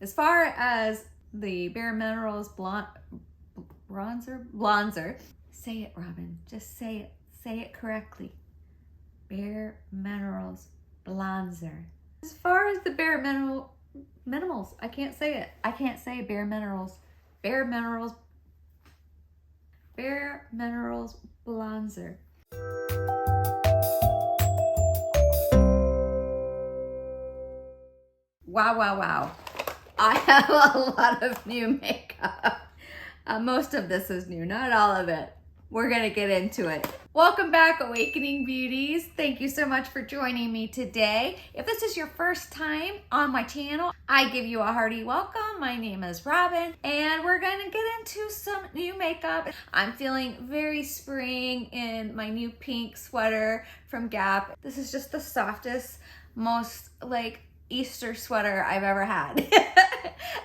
As far as the bareMinerals Blonzer, say it, Robin, just say it correctly. bareMinerals Blonzer. As far as the bareMinerals, I can't say it. I can't say bareMinerals Blonzer. Wow. I have a lot of new makeup. Most of this is new, not all of it. We're gonna get into it. Welcome back, Awakening Beauties. Thank you so much for joining me today. If this is your first time on my channel, I give you a hearty welcome. My name is Robin, and we're gonna get into some new makeup. I'm feeling very spring in my new pink sweater from Gap. This is just the softest, most like Easter sweater I've ever had.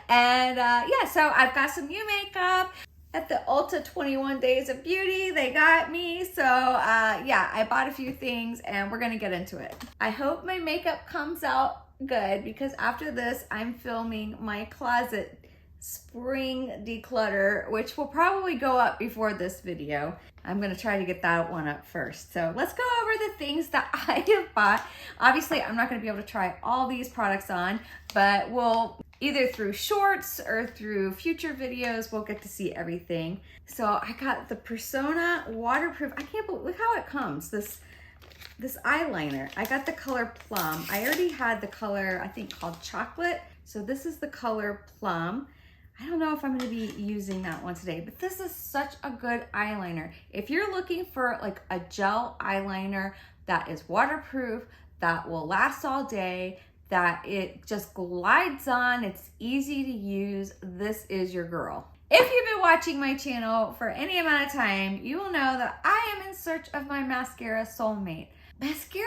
And yeah, so I've got some new makeup at the Ulta 21 Days of Beauty. They got me. So yeah, I bought a few things and we're gonna get into it. I hope my makeup comes out good because after this, I'm filming my closet spring declutter, which will probably go up before this video. I'm gonna try to get that one up first. So let's go over the things that I have bought. Obviously, I'm not gonna be able to try all these products on, but we'll either through shorts or through future videos, we'll get to see everything. So I got the Persona waterproof. I can't believe, look how it comes. This eyeliner. I got the color Plum. I already had the color, I think called Chocolate. So this is the color Plum. I don't know if I'm gonna be using that one today, but this is such a good eyeliner. If you're looking for like a gel eyeliner that is waterproof, that will last all day, that it just glides on, it's easy to use, this is your girl. If you've been watching my channel for any amount of time, you will know that I am in search of my mascara soulmate. Mascara,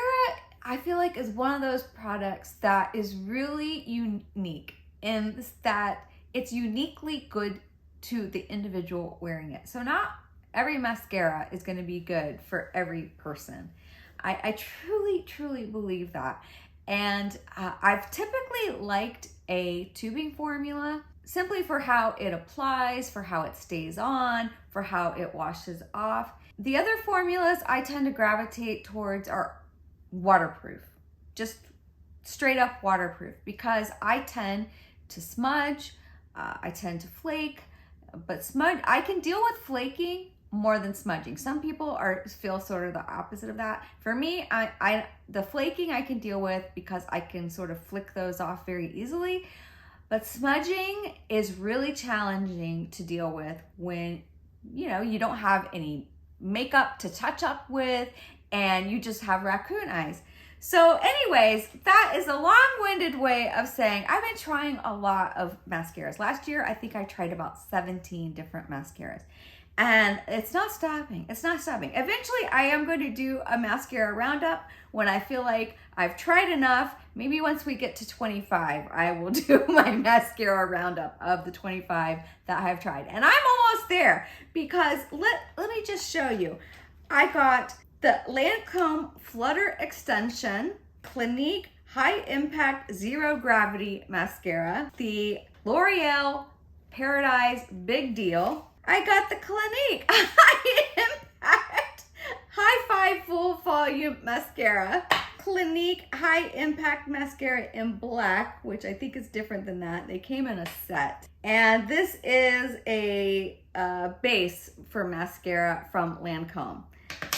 I feel like, is one of those products that is really unique in that it's uniquely good to the individual wearing it. So not every mascara is going to be good for every person. I truly believe that. And I've typically liked a tubing formula simply for how it applies, for how it stays on, for how it washes off. The other formulas I tend to gravitate towards are waterproof, just straight up waterproof, because I tend to smudge, I tend to flake, but smudge, I can deal with flaking more than smudging. Some people feel sort of the opposite of that. For me, the flaking I can deal with because I can sort of flick those off very easily, but smudging is really challenging to deal with when you don't have any makeup to touch up with and you just have raccoon eyes. So anyways, that is a long-winded way of saying I've been trying a lot of mascaras. Last year, I think I tried about 17 different mascaras. And it's not stopping. It's not stopping. Eventually, I am going to do a mascara roundup when I feel like I've tried enough. Maybe once we get to 25, I will do my mascara roundup of the 25 that I've tried. And I'm almost there because let me just show you. I got the Lancome Flutter Extension Clinique High Impact Zero Gravity Mascara, the L'Oreal Paradise Big Deal. I got the Clinique High Impact High Five Full Volume Mascara, Clinique High Impact Mascara in black, which I think is different than that. They came in a set. And this is a base for mascara from Lancome.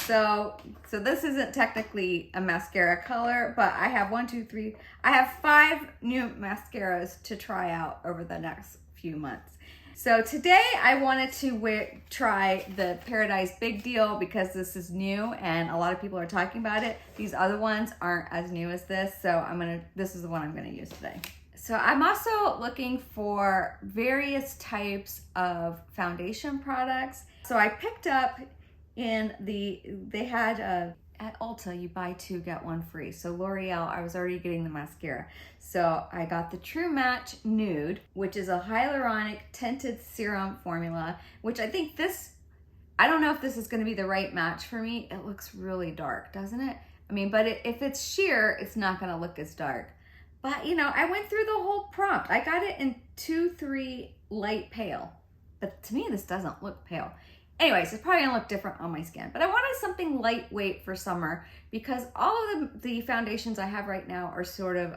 So this isn't technically a mascara color, but I have I have 5 new mascaras to try out over the next few months. So today I wanted to try the Paradise Big Deal because this is new and a lot of people are talking about it. These other ones aren't as new as this, so this is the one I'm gonna use today. So I'm also looking for various types of foundation products. So I picked up they had at Ulta, you buy 2, get 1 free. So L'Oreal, I was already getting the mascara. So I got the True Match Nude, which is a hyaluronic tinted serum formula, which I think I don't know if this is gonna be the right match for me. It looks really dark, doesn't it? I mean, but if it's sheer, it's not gonna look as dark. But you know, I went through the whole prompt. I got it in 2-3 light pale, but to me this doesn't look pale. Anyways, it's probably gonna look different on my skin, but I wanted something lightweight for summer because all of the foundations I have right now are sort of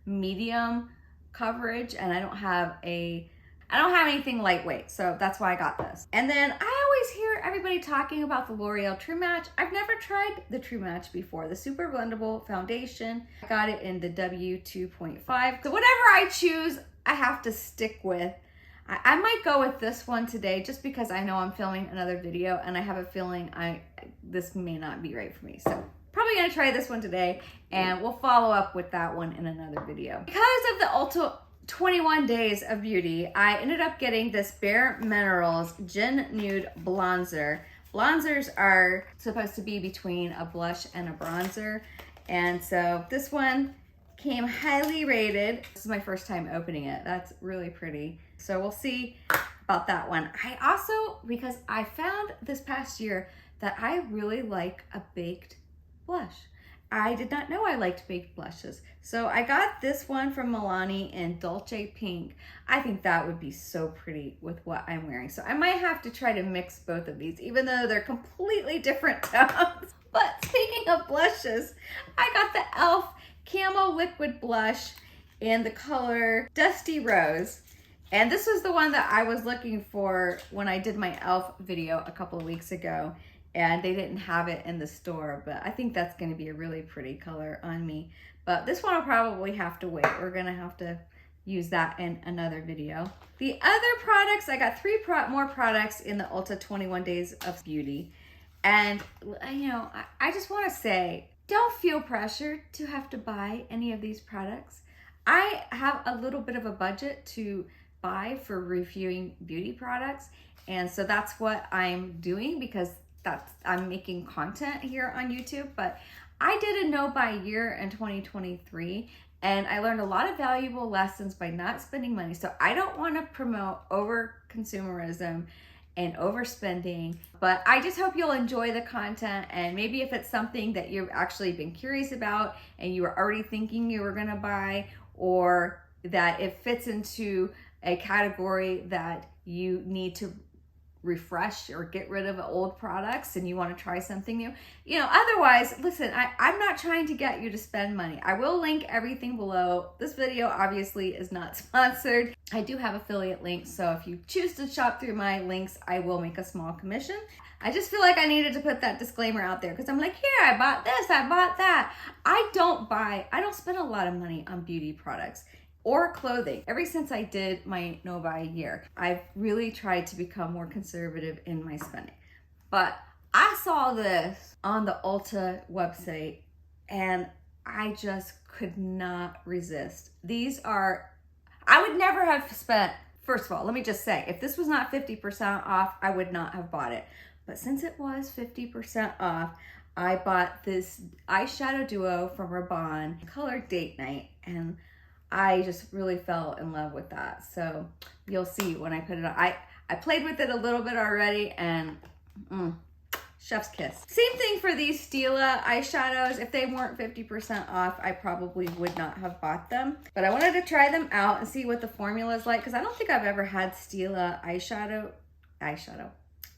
medium coverage, and I don't have anything lightweight, so that's why I got this. And then I always hear everybody talking about the L'Oreal True Match. I've never tried the True Match before, the Super-Blendable foundation. I got it in the W2.5. So whatever I choose, I have to stick with. I might go with this one today just because I know I'm filming another video and I have a feeling this may not be right for me. So probably gonna try this one today and we'll follow up with that one in another video. Because of the Ulta 21 Days of Beauty, I ended up getting this bareMinerals Gen Nude Blonzer. Blonzers are supposed to be between a blush and a bronzer. And so this one came highly rated. This is my first time opening it. That's really pretty. So we'll see about that one. I also, because I found this past year that I really like a baked blush. I did not know I liked baked blushes. So I got this one from Milani in Dolce Pink. I think that would be so pretty with what I'm wearing. So I might have to try to mix both of these, even though they're completely different tones. But speaking of blushes, I got the e.l.f. Camo Liquid Blush in the color Dusty Rose. And this was the one that I was looking for when I did my e.l.f. video a couple of weeks ago. And they didn't have it in the store, but I think that's going to be a really pretty color on me. But this one will probably have to wait. We're going to have to use that in another video. The other products, I got 3 more products in the Ulta 21 Days of Beauty. And, you know, I just want to say, don't feel pressured to have to buy any of these products. I have a little bit of a budget to buy for reviewing beauty products. And so that's what I'm doing because I'm making content here on YouTube. But I did a no buy year in 2023 and I learned a lot of valuable lessons by not spending money. So I don't want to promote over consumerism and overspending, but I just hope you'll enjoy the content. And maybe if it's something that you've actually been curious about and you were already thinking you were gonna buy, or that it fits into a category that you need to refresh or get rid of old products and you want to try something new, you know, otherwise, listen, I'm not trying to get you to spend money. I will link everything below. This video obviously is not sponsored. I do have affiliate links, so if you choose to shop through my links, I will make a small commission. I just feel like I needed to put that disclaimer out there because I'm like, here, I bought this, I bought that. I don't spend a lot of money on beauty products or clothing. Ever since I did my no buy year, I've really tried to become more conservative in my spending. But I saw this on the Ulta website and I just could not resist. These are, I would never have spent, first of all, let me just say, if this was not 50% off, I would not have bought it. But since it was 50% off, I bought this eyeshadow duo from Rabanne, color Date Night, and I just really fell in love with that. So you'll see when I put it on. I played with it a little bit already and chef's kiss. Same thing for these Stila eyeshadows. If they weren't 50% off, I probably would not have bought them. But I wanted to try them out and see what the formula is like because I don't think I've ever had Stila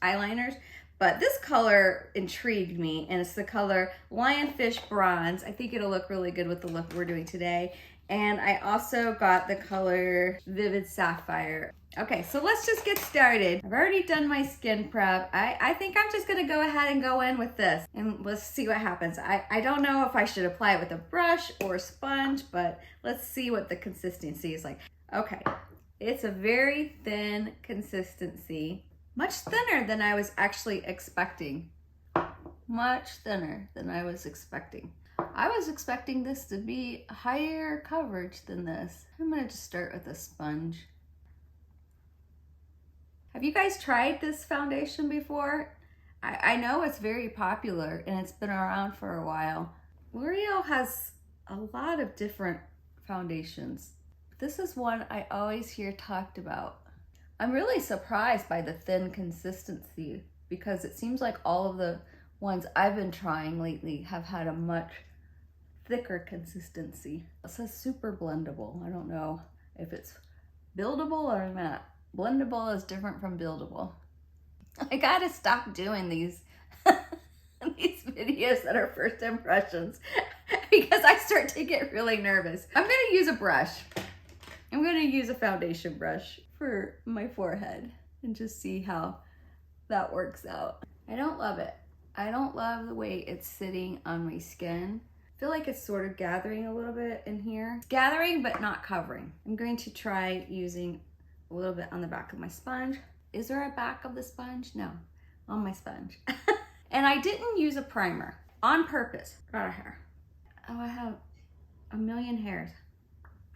eyeliners. But this color intrigued me, and it's the color Lionfish Bronze. I think it'll look really good with the look we're doing today. And I also got the color Vivid Sapphire. Okay, so let's just get started. I've already done my skin prep. I think I'm just gonna go ahead and go in with this and let's see what happens. I don't know if I should apply it with a brush or a sponge, but let's see what the consistency is like. Okay, it's a very thin consistency, much thinner than I was actually expecting. Much thinner than I was expecting. I was expecting this to be higher coverage than this. I'm gonna just start with a sponge. Have you guys tried this foundation before? I know it's very popular and it's been around for a while. L'Oreal has a lot of different foundations. This is one I always hear talked about. I'm really surprised by the thin consistency because it seems like all of the ones I've been trying lately have had a much thicker consistency. It says Super-Blendable. I don't know if it's buildable or not. Blendable is different from buildable. I gotta stop doing these these videos that are first impressions because I start to get really nervous. I'm gonna use a brush. I'm gonna use a foundation brush for my forehead and just see how that works out. I don't love it. I don't love the way it's sitting on my skin. I feel like it's sort of gathering a little bit in here. It's gathering but not covering. I'm going to try using a little bit on the back of my sponge. Is there a back of the sponge? No, on my sponge. And I didn't use a primer on purpose. Got a hair. Oh, I have a million hairs.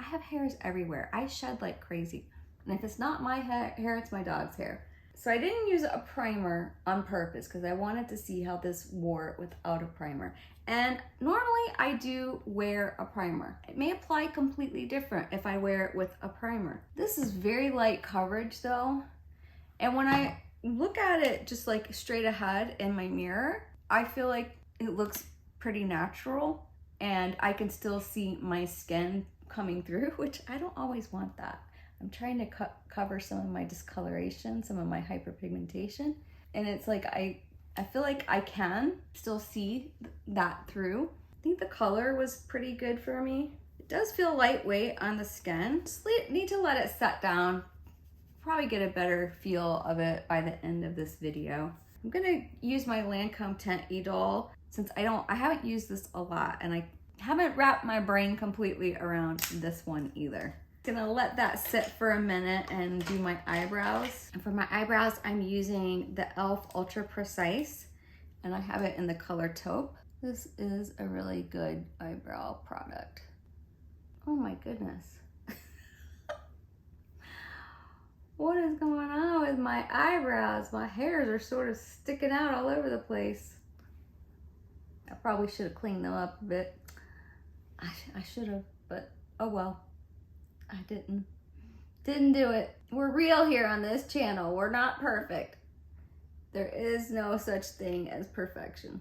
I have hairs everywhere. I shed like crazy. And if it's not my hair, it's my dog's hair. So I didn't use a primer on purpose because I wanted to see how this wore without a primer. And normally I do wear a primer. It may apply completely different if I wear it with a primer. This is very light coverage though. And when I look at it just like straight ahead in my mirror, I feel like it looks pretty natural and I can still see my skin coming through, which I don't always want that. I'm trying to cover some of my discoloration, some of my hyperpigmentation. And it's like, I feel like I can still see that through. I think the color was pretty good for me. It does feel lightweight on the skin. Just need to let it set down. Probably get a better feel of it by the end of this video. I'm gonna use my Lancome Teint Idôle since I haven't used this a lot and I haven't wrapped my brain completely around this one either. Gonna let that sit for a minute and do my eyebrows. And for my eyebrows, I'm using the e.l.f. Ultra Precise and I have it in the color taupe. This is a really good eyebrow product. Oh my goodness. What is going on with my eyebrows? My hairs are sort of sticking out all over the place. I probably should have cleaned them up a bit. I should have, but oh well. I didn't do it. We're real here on this channel. We're not perfect. There is no such thing as perfection.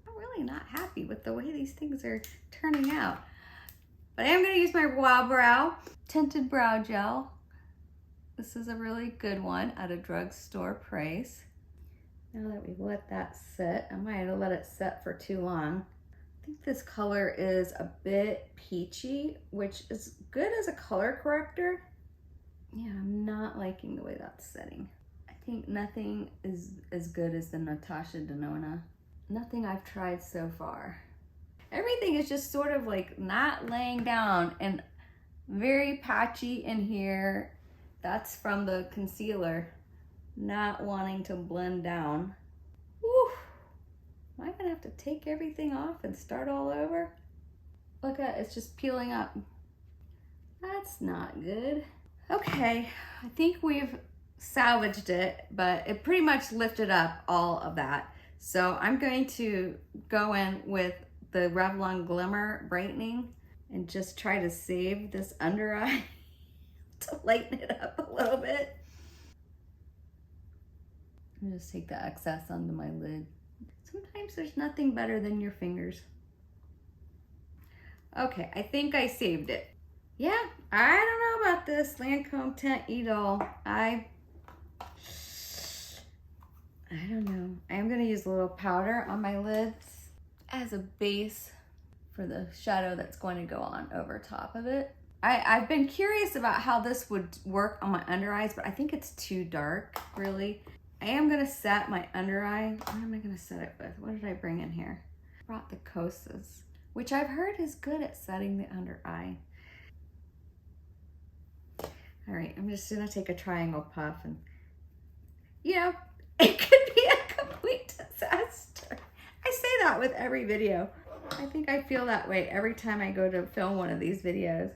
I'm really not happy with the way these things are turning out. But I am going to use my Wow Brow Tinted Brow Gel. This is a really good one at a drugstore price. Now that we've let that sit, I might have let it sit for too long. I think this color is a bit peachy, which is good as a color corrector. Yeah, I'm not liking the way that's sitting. I think nothing is as good as the Natasha Denona. Nothing I've tried so far. Everything is just sort of like not laying down and very patchy in here. That's from the concealer, not wanting to blend down. Woo! Am I gonna have to take everything off and start all over? Look at it, it's just peeling up. That's not good. Okay, I think we've salvaged it, but it pretty much lifted up all of that. So I'm going to go in with the Revlon Glimmer Brightening and just try to save this under eye to lighten it up a little bit. I'm just take the excess onto my lid. Sometimes there's nothing better than your fingers. Okay, I think I saved it. Yeah, I don't know about this Lancome Teint Idôle. I don't know. I am gonna use a little powder on my lids as a base for the shadow that's going to go on over top of it. I've been curious about how this would work on my under eyes, but I think it's too dark, really. I am gonna set my under eye. What am I gonna set it with? What did I bring in here? I brought the Kosas, which I've heard is good at setting the under eye. All right, I'm just gonna take a triangle puff and, you know, it could be a complete disaster. I say that with every video. I think I feel that way every time I go to film one of these videos.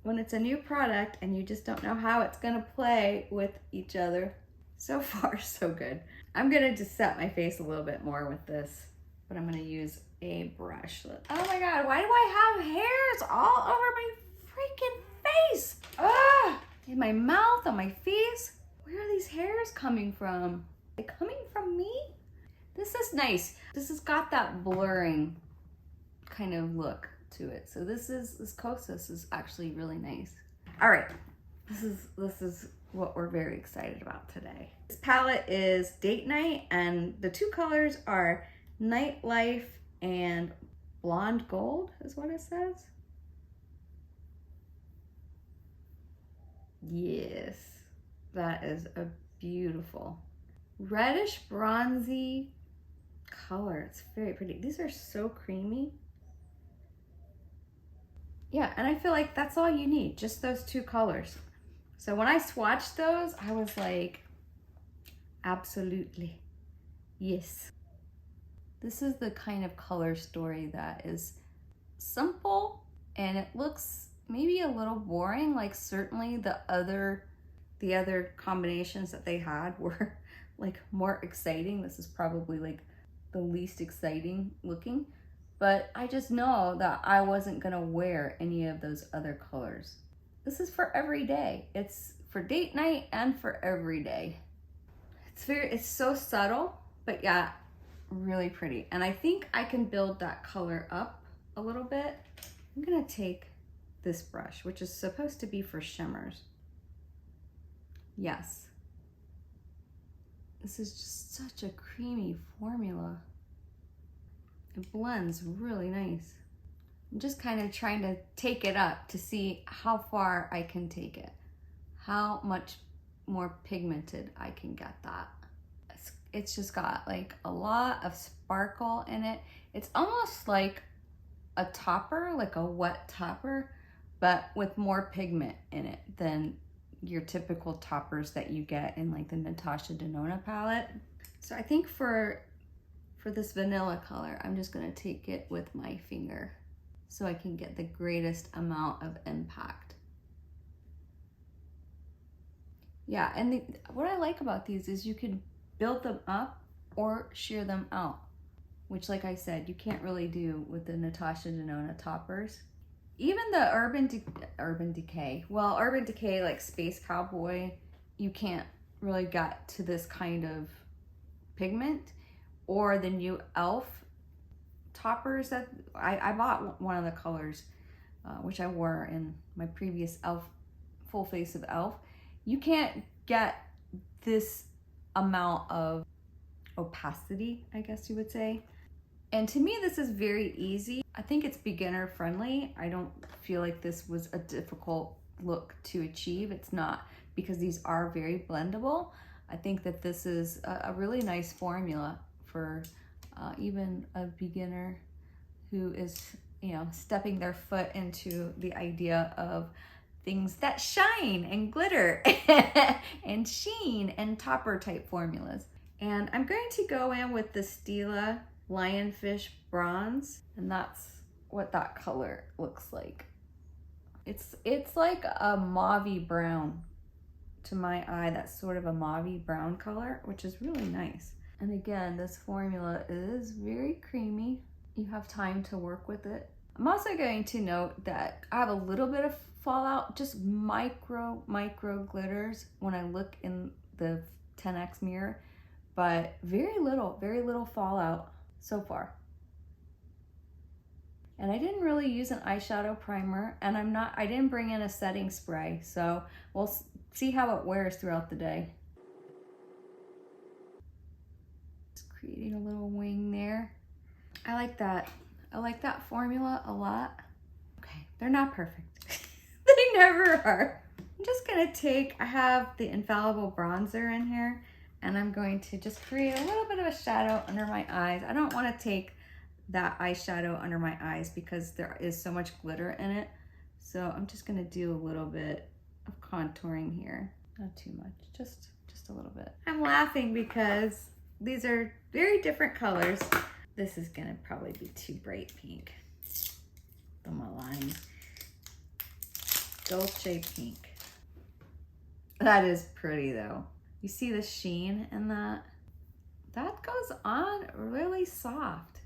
When it's a new product and you just don't know how it's gonna play with each other. So far, so good. I'm gonna just set my face a little bit more with this, but I'm gonna use a brush. Oh my God, why do I have hairs all over my freaking face? Ah, in my mouth, on my face. Where are these hairs coming from? Are they coming from me? This is nice. This has got that blurring kind of look to it. So this Kosas is actually really nice. All right, this is what we're very excited about today. This palette is Date Night, and the two colors are Nightlife and Blonde Gold is what it says. Yes, that is a beautiful reddish bronzy color. It's very pretty. These are so creamy. Yeah, and I feel like that's all you need, just those two colors. So when I swatched those, I was like, absolutely, yes. This is the kind of color story that is simple, and it looks maybe a little boring. Like certainly the other combinations that they had were like more exciting. This is probably like the least exciting looking, but I just know that I wasn't gonna wear any of those other colors. This is for every day. It's for date night and for every day. It's so subtle, but yeah, really pretty. And I think I can build that color up a little bit. I'm gonna take this brush, which is supposed to be for shimmers. Yes. This is just such a creamy formula. It blends really nice. I'm just kind of trying to take it up to see how far I can take it. How much more pigmented I can get that. It's just got like a lot of sparkle in it. It's almost like a topper, like a wet topper, but with more pigment in it than your typical toppers that you get in like the Natasha Denona palette. So I think for this vanilla color, I'm just gonna take it with my finger so I can get the greatest amount of impact. Yeah, and what I like about these is you can build them up or shear them out, which like I said, you can't really do with the Natasha Denona toppers. Even the Urban Decay, like Space Cowboy, you can't really get to this kind of pigment, or the new e.l.f. toppers that I bought one of the colors, which I wore in my previous e.l.f. full face of e.l.f. You can't get this amount of opacity, I guess you would say. And to me, this is very easy. I think it's beginner friendly. I don't feel like this was a difficult look to achieve. It's not, because these are very blendable. I think that this is a really nice formula for even a beginner who is, you know, stepping their foot into the idea of things that shine and glitter and sheen and topper type formulas. And I'm going to go in with the Stila Lionfish Bronze, and that's what that color looks like. It's like a mauvey brown to my eye. That's sort of a mauvey brown color, which is really nice. And again, this formula is very creamy. You have time to work with it. I'm also going to note that I have a little bit of fallout, just micro glitters when I look in the 10x mirror, but very little fallout so far. And I didn't really use an eyeshadow primer, and I didn't bring in a setting spray, so we'll see how it wears throughout the day. Just creating a little wing there. I like that formula a lot. Okay, they're not perfect. They never are. I'm just gonna I have the Infallible bronzer in here, and I'm going to just create a little bit of a shadow under my eyes. I don't want to take that eyeshadow under my eyes because there is so much glitter in it. So I'm just gonna do a little bit of contouring here. Not too much, just a little bit. I'm laughing because these are very different colors. This is gonna probably be too bright pink. The Milani Dolce pink. That is pretty though. You see the sheen in that? That goes on really soft.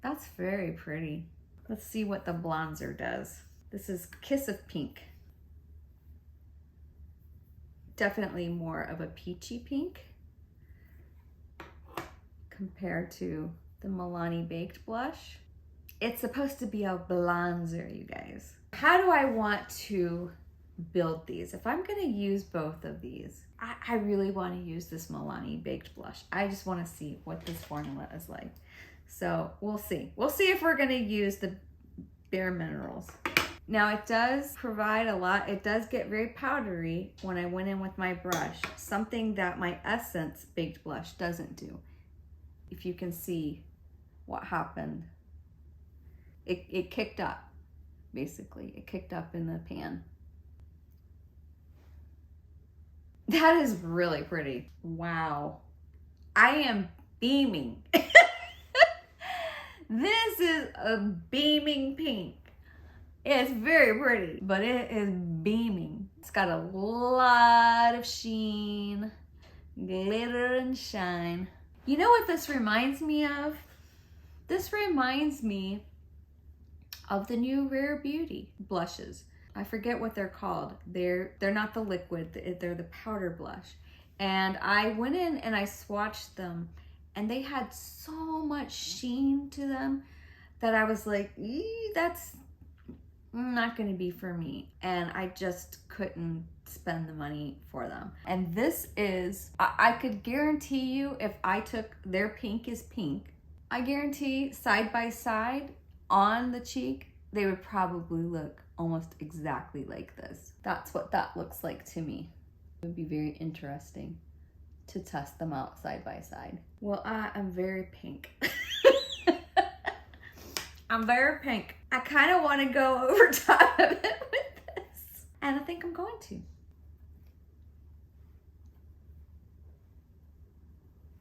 That's very pretty. Let's see what the Blonzer does. This is Kiss of Pink. Definitely more of a peachy pink compared to the Milani Baked Blush. It's supposed to be a Blonzer, you guys. How do I want to build these? If I'm gonna use both of these, I really want to use this Milani Baked Blush. I just want to see what this formula is like. So we'll see. We'll see if we're gonna use the bareMinerals. Now it does provide a lot. It does get very powdery when I went in with my brush, something that my Essence Baked Blush doesn't do. If you can see what happened, it kicked up, basically. It kicked up in the pan. That is really pretty. Wow. I am beaming. This is a beaming pink. It's very pretty, but it is beaming. It's got a lot of sheen, glitter and shine. You know what this reminds me of? This reminds me of the new Rare Beauty blushes. I forget what they're called. They're not the liquid, they're the powder blush. And I went in and I swatched them, and they had so much sheen to them that I was like, that's not gonna be for me. And I just couldn't spend the money for them. And this is, I could guarantee you, if I took their pink is pink, I guarantee side by side on the cheek, they would probably look almost exactly like this. That's what that looks like to me. It would be very interesting to test them out side by side. Well, I am very pink. I'm very pink. I kind of want to go over top of it with this. And I think I'm going to.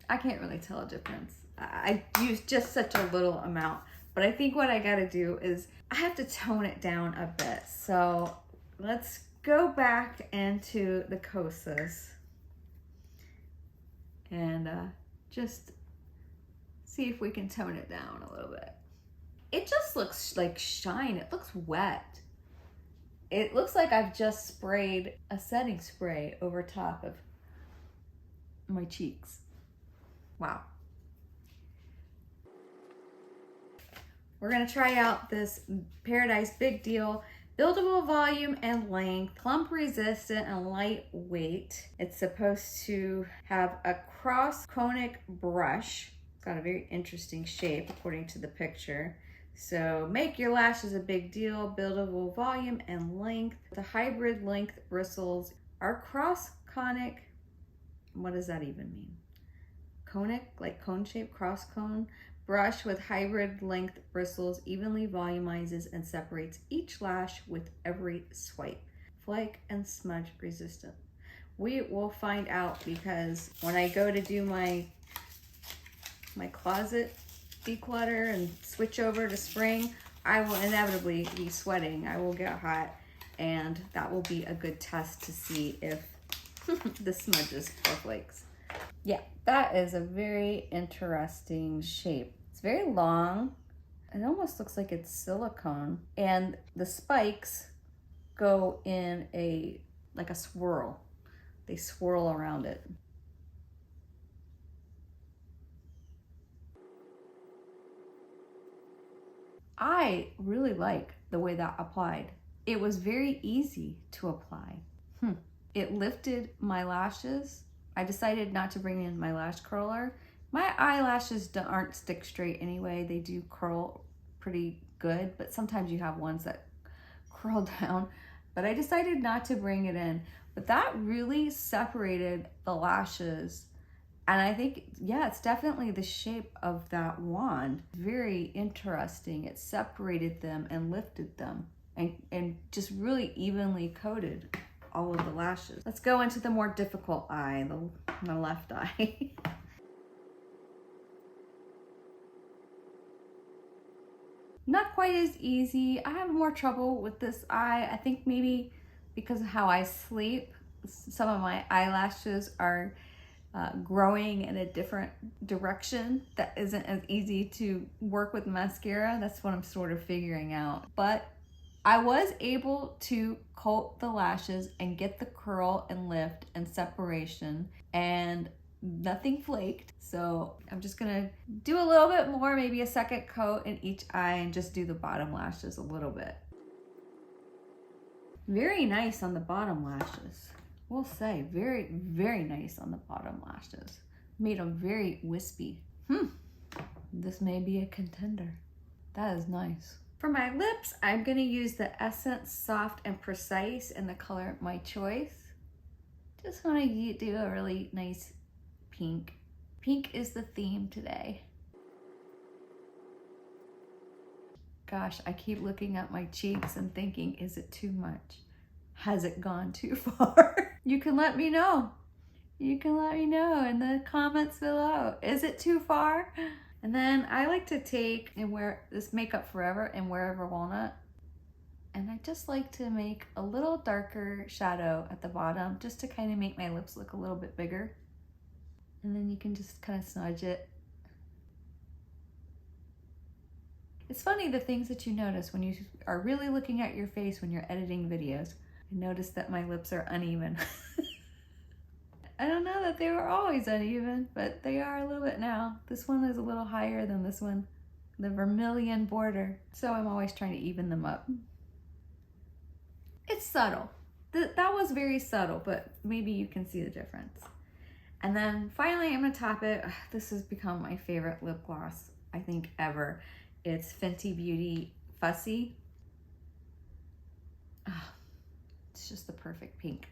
I can't really tell a difference. I use just such a little amount. But I think what I gotta do is I have to tone it down a bit. So let's go back into the Kosas and just see if we can tone it down a little bit. It just looks like shine. It looks wet. It looks like I've just sprayed a setting spray over top of my cheeks. Wow. We're gonna try out this Paradise Big Deal Buildable Volume and Length, Clump Resistant and Lightweight. It's supposed to have a cross conic brush. It's got a very interesting shape according to the picture. So make your lashes a big deal, buildable volume and length. The hybrid length bristles are cross conic. What does that even mean? Conic, like cone shape, cross cone. Brush with hybrid length bristles evenly volumizes and separates each lash with every swipe. Flake and smudge resistant. We will find out, because when I go to do my closet declutter and switch over to spring, I will inevitably be sweating. I will get hot, and that will be a good test to see if the smudges or flakes. Yeah, that is a very interesting shape. It's very long. It almost looks like it's silicone, and the spikes go in like a swirl. They swirl around it. I really like the way that applied. It was very easy to apply. It lifted my lashes. I decided not to bring in my lash curler. My eyelashes aren't stick straight anyway. They do curl pretty good, but sometimes you have ones that curl down. But I decided not to bring it in. But that really separated the lashes. And I think, yeah, it's definitely the shape of that wand. Very interesting. It separated them and lifted them and just really evenly coated all of the lashes. Let's go into the more difficult eye, the left eye. Not quite as easy. I have more trouble with this eye. I think maybe because of how I sleep, some of my eyelashes are growing in a different direction that isn't as easy to work with mascara. That's what I'm sort of figuring out. But I was able to coat the lashes and get the curl and lift and separation. And nothing flaked. So I'm just gonna do a little bit more, maybe a second coat in each eye, and just do the bottom lashes a little bit. Very nice on the bottom lashes. We'll say very, very nice on the bottom lashes. Made them very wispy. This may be a contender. That is nice. For my lips, I'm gonna use the Essence Soft and Precise in the color My Choice. Just wanna do a really nice pink. Pink is the theme today. Gosh, I keep looking at my cheeks and thinking, is it too much? Has it gone too far? You can let me know. You can let me know in the comments below. Is it too far? And then I like to take and wear this Makeup Forever and Wear Walnut. And I just like to make a little darker shadow at the bottom just to kind of make my lips look a little bit bigger. And then you can just kind of smudge it. It's funny the things that you notice when you are really looking at your face when you're editing videos. I noticed that my lips are uneven. I don't know that they were always uneven, but they are a little bit now. This one is a little higher than this one, the vermilion border. So I'm always trying to even them up. It's subtle. That was very subtle, but maybe you can see the difference. And then finally, I'm gonna top it. This has become my favorite lip gloss, I think, ever. It's Fenty Beauty Fussy. It's just the perfect pink.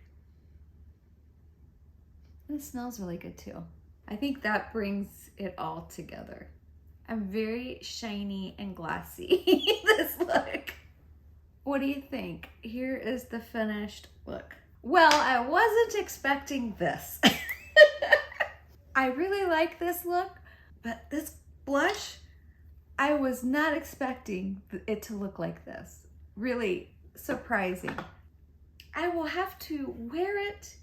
And it smells really good too. I think that brings it all together. I'm very shiny and glossy, this look. What do you think? Here is the finished look. Well, I wasn't expecting this. I really like this look, but this blush, I was not expecting it to look like this. Really surprising. I will have to wear it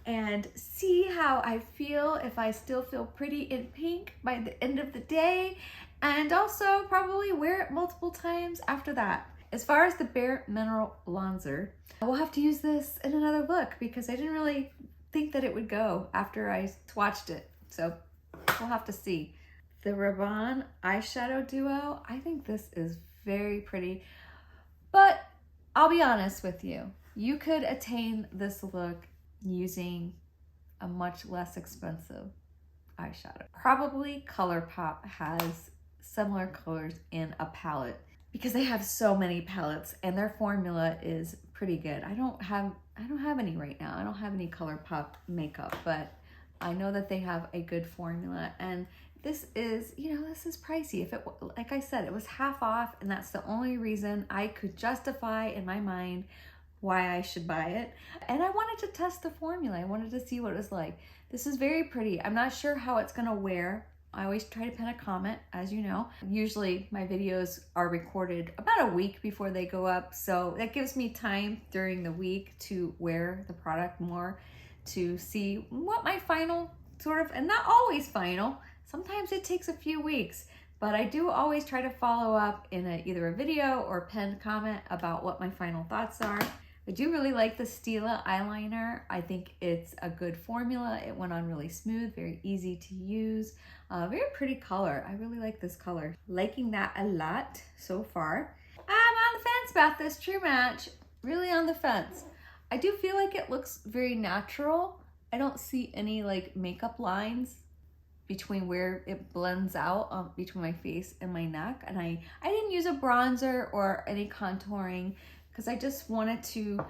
and see how I feel, if I still feel pretty in pink by the end of the day, and also probably wear it multiple times after that. As far as the bareMinerals Blonzer, I will have to use this in another look because I didn't really think that it would go after I swatched it. So we'll have to see. The Rabanne eyeshadow duo, I think this is very pretty, but I'll be honest with you. You could attain this look using a much less expensive eyeshadow. Probably ColourPop has similar colors in a palette because they have so many palettes and their formula is pretty good. I don't have any right now. I don't have any ColourPop makeup, but I know that they have a good formula, and this is, this is pricey. If it, like I said, it was half off, and that's the only reason I could justify in my mind why I should buy it. And I wanted to test the formula. I wanted to see what it was like. This is very pretty. I'm not sure how it's gonna wear. I always try to pin a comment, as you know. Usually my videos are recorded about a week before they go up, so that gives me time during the week to wear the product more, to see what my final and not always final, sometimes it takes a few weeks, but I do always try to follow up in either a video or pinned comment about what my final thoughts are. I do really like the Stila eyeliner. I think it's a good formula. It went on really smooth, very easy to use. Very pretty color. I really like this color. Liking that a lot so far. I'm on the fence about this True Match. Really on the fence. I do feel like it looks very natural. I don't see any like makeup lines between where it blends out between my face and my neck. And I didn't use a bronzer or any contouring because I just wanted to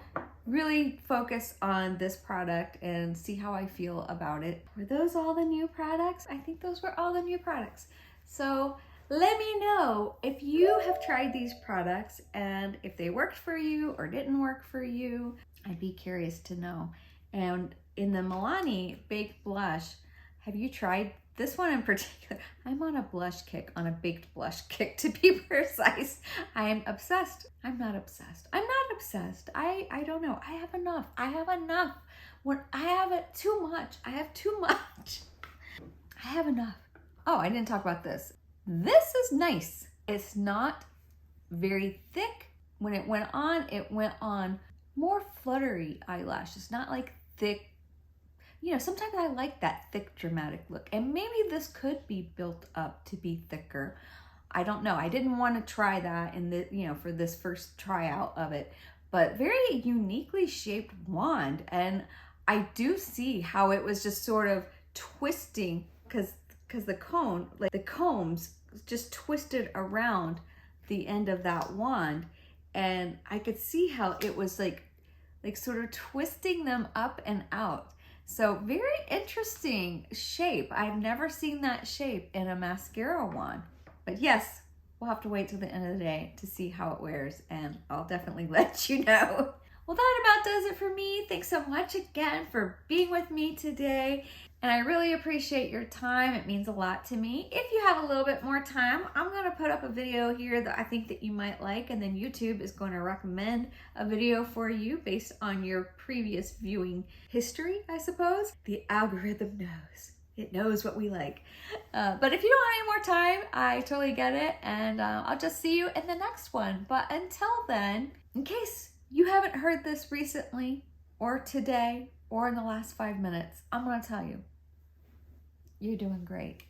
really focus on this product and see how I feel about it. Were those all the new products? I think those were all the new products. So let me know if you have tried these products and if they worked for you or didn't work for you. I'd be curious to know. And in the Milani Baked Blush, have you tried this one in particular? I'm on a blush kick, on a baked blush kick to be precise. I am obsessed. I'm not obsessed. I'm not obsessed. I don't know. I have enough. I have enough. When I have it too much, I have too much. I have enough. Oh, I didn't talk about this. This is nice. It's not very thick. When it went on more fluttery eyelashes, not like thick. you know, sometimes I like that thick dramatic look, and maybe this could be built up to be thicker. I don't know. I didn't want to try that in the, you know, for this first tryout of it, but very uniquely shaped wand. And I do see how it was just sort of twisting because the cone, like the combs just twisted around the end of that wand. And I could see how it was like sort of twisting them up and out. So very interesting shape. I've never seen that shape in a mascara wand. But yes, we'll have to wait till the end of the day to see how it wears, and I'll definitely let you know. Well, that about does it for me. Thanks so much again for being with me today. And I really appreciate your time. It means a lot to me. If you have a little bit more time, I'm going to put up a video here that I think that you might like, and then YouTube is going to recommend a video for you based on your previous viewing history, I suppose. The algorithm knows. It knows what we like. But if you don't have any more time, I totally get it. And I'll just see you in the next one. But until then, in case you haven't heard this recently or today or in the last 5 minutes, I'm going to tell you, you're doing great.